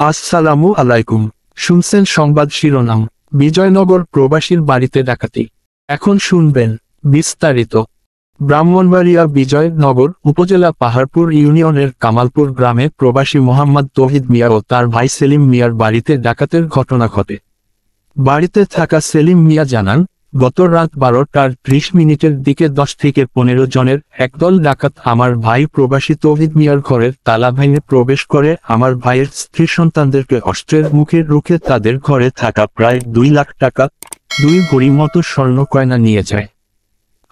আসসালামু আলাইকুম। শুনছেন সংবাদ শিরোনাম। বিজয়নগর প্রবাসীর বাড়িতে ডাকাতি। এখন শুনবেন বিস্তারিত। ব্রাহ্মণবাড়িয়া বিজয়নগর উপজেলা পাহাড়পুর ইউনিয়নের কামালপুর গ্রামে প্রবাসী মোহাম্মদ তৌহিদ মিয়া ও তার ভাই সেলিম মিয়ার বাড়িতে ডাকাতের ঘটনা ঘটে। বাড়িতে থাকা সেলিম মিয়া জানান, গত রাত 12:30 দিকে 10 থেকে 15 জনের একদল ডাকাত আমার ভাই প্রবাসী তৌহিদ মিয়ার ঘরের তালা ভেঙে প্রবেশ করে আমার ভাইয়ের স্ত্রী সন্তানদেরকে অস্ত্রের মুখে রুখে তাদের ঘরে থাকা প্রায় 2 লাখ টাকা, 2 ভরি মতো স্বর্ণ গয়না নিয়ে যায়।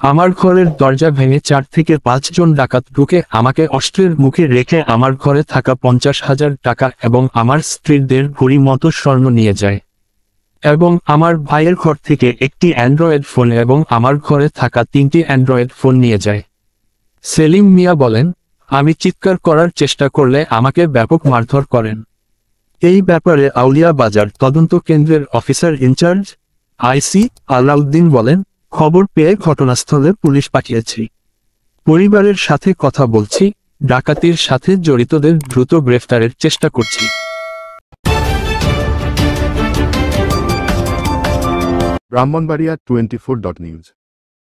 আমার ঘরের দরজা ভেঙে 4 থেকে 5 জন ডাকাত ঢুকে আমাকে অস্ত্রের মুখে রেখে আমার ঘরে থাকা 50,000 টাকা এবং আমার স্ত্রীর 1.5 ভরি মতো স্বর্ণ নিয়ে যায় এবং আমার ভাইয়ের ঘর থেকে একটি অ্যান্ড্রয়েড ফোন এবং আমার ঘরে থাকা 3টি অ্যান্ড্রয়েড ফোন নিয়ে যায়। সেলিম মিয়া বলেন, আমি চিৎকার করার চেষ্টা করলে আমাকে ব্যাপক মারধর করেন। এই ব্যাপারে আউলিয়া বাজার তদন্ত কেন্দ্রের অফিসার ইনচার্জ আইসি আলাউদ্দিন বলেন, খবর পেয়ে ঘটনাস্থলে পুলিশ পাঠিয়েছি। পরিবারের সাথে কথা বলছি, ডাকাতির সাথে জড়িতদের দ্রুত গ্রেফতারের চেষ্টা করছি। ব্রাহ্মণবাড়িয়া 24.news